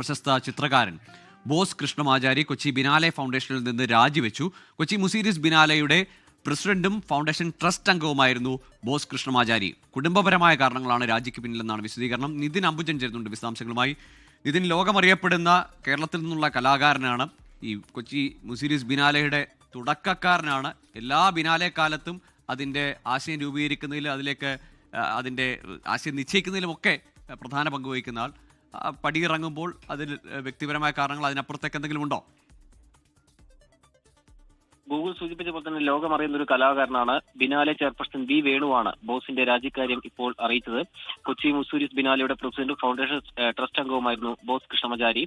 പ്രശസ്ത ചിത്രകാരൻ boss Krishnamachari Kochi biennale ഫൗണ്ടേഷനിൽ നിന്ന് രാജിവെച്ചു. കൊച്ചി മുസീരിസ് ബിനാലെയുടെ പ്രസിഡന്റും ഫൗണ്ടേഷൻ ട്രസ്റ്റ് അംഗവുമായിരുന്നു ബോസ് കൃഷ്ണമാചാരി. കുടുംബപരമായ കാരണങ്ങളാണ് രാജിക്ക് പിന്നിലെന്നാണ് വിശദീകരണം. നിതിൻ അംബുജൻ ചേരുന്നുണ്ട് വിശദാംശങ്ങളുമായി. നിതിൻ, ലോകമറിയപ്പെടുന്ന കേരളത്തിൽ നിന്നുള്ള കലാകാരനാണ്. ഈ കൊച്ചി മുസീരിസ് ബിനാലെയുടെ തുടക്കക്കാരനാണ്. എല്ലാ ബിനാലെ കാലത്തും അതിൻ്റെ ആശയം രൂപീകരിക്കുന്നതിൽ അതിൻ്റെ ആശയം നിശ്ചയിക്കുന്നതിലുമൊക്കെ പ്രധാന പങ്ക് വഹിക്കുന്ന ആൾ. പടിയിറങ്ങുമ്പോൾ അതിൽ വ്യക്തിപരമായ കാരണങ്ങൾ അതിനപ്പുറത്തേക്ക് എന്തെങ്കിലും ഉണ്ടോ? ഗൂഗിൾ സൂചിപ്പിച്ച പോലെ തന്നെ ലോകമറിയുന്ന ഒരു കലാകാരനാണ്. ബിനാലെ ചെയർപേഴ്സൺ വി വേണുവാണ് ബോസിന്റെ രാജിക്കാര്യം ഇപ്പോൾ അറിയിച്ചത്. കൊച്ചി മുസൂരിസ് ബിനാലെയുടെ പ്രസിഡന്റും ഫൗണ്ടേഷൻ ട്രസ്റ്റ് അംഗവുമായിരുന്നു ബോസ് കൃഷ്ണമാചാരി.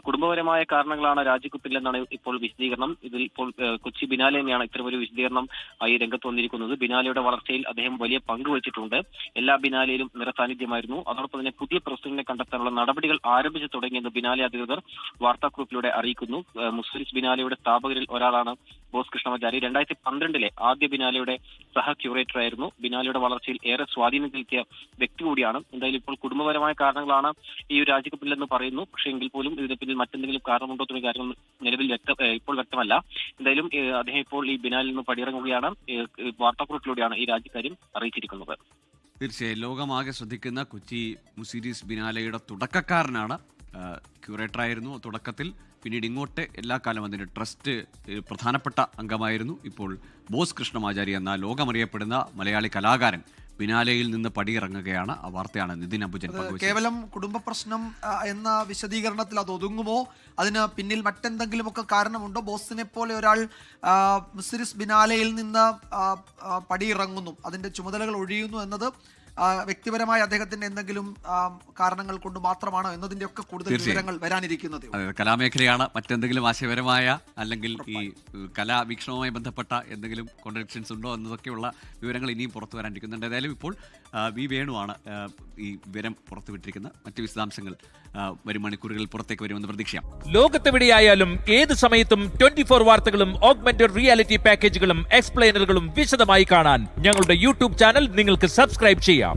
കുടുംബപരമായ കാരണങ്ങളാണ് രാജിക്കുപ്പില്ലെന്നാണ് ഇപ്പോൾ വിശദീകരണം. ഇതിൽ ഇപ്പോൾ കൊച്ചി ബിനാലെ തന്നെയാണ് ഇത്തരമൊരു വിശദീകരണം ആയി രംഗത്ത് വന്നിരിക്കുന്നത്. ബിനാലെയുടെ വളർച്ചയിൽ അദ്ദേഹം വലിയ പങ്ക് വഹിച്ചിട്ടുണ്ട്. എല്ലാ ബിനാലയിലും നിറസാന്നിധ്യമായിരുന്നു. അതോടൊപ്പം തന്നെ പുതിയ പ്രസിഡന്റിനെ കണ്ടെത്താനുള്ള നടപടികൾ ആരംഭിച്ചു തുടങ്ങിയെന്ന് ബിനാലെ അധികൃതർ വാർത്താക്കുറിപ്പിലൂടെ അറിയിക്കുന്നു. മുസൂരിസ് ബിനാലെയുടെ സ്ഥാപകരിൽ ഒരാളാണ് ബോസ് കൃഷ്ണമാചാരി. 2012 ആദ്യ ബിനാലെയുടെ സഹ ക്യൂറേറ്റർ ആയിരുന്നു. ബിനാലെയുടെ വളർച്ചയിൽ ഏറെ സ്വാധീനം ചെലുത്തിയ വ്യക്തി കൂടിയാണ്. എന്തായാലും ഇപ്പോൾ കുടുംബപരമായ കാരണങ്ങളാണ് ഈ ഒരു രാജിക്കുപ്പില്ലെന്ന് പറയുന്നു. പക്ഷേ എങ്കിൽ പോലും ഇതിന് പിന്നിൽ മറ്റെന്തെങ്കിലും കാരണമുണ്ടോ തുടങ്ങിയ കാര്യങ്ങൾ നിലവിൽ ഇപ്പോൾ വ്യക്തമല്ല. എന്തായാലും അദ്ദേഹം ഇപ്പോൾ ഈ ബിനാലിൽ നിന്ന് പടിയിറങ്ങുകയാണ്. വാർത്താക്കുറിപ്പിലൂടെയാണ് ഈ രാജിക്കാര്യം അറിയിച്ചിരിക്കുന്നത്. തീർച്ചയായും ലോകമാകെ ശ്രദ്ധിക്കുന്ന കൊച്ചി മുസീരിസ് ബിനാലെയുടെ തുടക്കക്കാരനാണ്. ക്യൂറേറ്ററായിരുന്നു തുടക്കത്തിൽ. പിന്നീട് ഇങ്ങോട്ട് എല്ലാ കാലം അതിൻ്റെ ട്രസ്റ്റ് പ്രധാനപ്പെട്ട അംഗമായിരുന്നു. ഇപ്പോൾ ബോസ് കൃഷ്ണമാചാരി എന്ന ലോകമറിയപ്പെടുന്ന മലയാളി കലാകാരൻ ബിനാലെയിൽ നിന്ന് പടിയിറങ്ങുകയാണ്. ആ വാർത്തയാണ് നിതിൻ അംബുജൻ പങ്കുവച്ചത്. കേവലം കുടുംബ പ്രശ്നം എന്ന വിശദീകരണത്തിൽ അത് ഒതുങ്ങുമോ? അതിന് പിന്നിൽ മറ്റെന്തെങ്കിലുമൊക്കെ കാരണമുണ്ടോ? ബോസിനെ പോലെ ഒരാൾ മുസീരിസ് ബിനാലെയിൽ നിന്ന് പടിയിറങ്ങുന്നു, അതിൻ്റെ ചുമതലകൾ ഒഴിയുന്നു എന്നത് വ്യക്തിപരമായ അദ്ദേഹത്തിന്റെ എന്തെങ്കിലും കാരണങ്ങൾ കൊണ്ട് മാത്രമാണോ എന്നതിന്റെ ഒക്കെ കൂടുതൽ വിവരങ്ങൾ വരാനിരിക്കുന്നത്. കലാമേഖലയാണ്. മറ്റെന്തെങ്കിലും ആശയപരമായ അല്ലെങ്കിൽ ഈ കലാവീക്ഷണവുമായി ബന്ധപ്പെട്ട എന്തെങ്കിലും കോൺട്രഡിക്ഷൻസ് ഉണ്ടോ എന്നതൊക്കെയുള്ള വിവരങ്ങൾ ഇനിയും പുറത്തു വരാനിരിക്കുന്നുണ്ട്. ഏതായാലും ഇപ്പോൾ വി വേണുവാണ് ഈ വിവരം പുറത്തുവിട്ടിരിക്കുന്ന. മറ്റ് വിശദാംശങ്ങൾ വരും മണിക്കൂറുകളിൽ പുറത്തേക്ക് വരുമെന്ന് പ്രതീക്ഷയാണ്. ലോകത്തെവിടെയായാലും ഏത് സമയത്തും 24 വാർത്തകളും ഓഗ്മെന്റഡ് റിയാലിറ്റി പാക്കേജുകളും എക്സ്പ്ലെയിനറുകളും വിശദമായി കാണാൻ ഞങ്ങളുടെ യൂട്യൂബ് ചാനൽ നിങ്ങൾക്ക് സബ്സ്ക്രൈബ് ചെയ്യാം.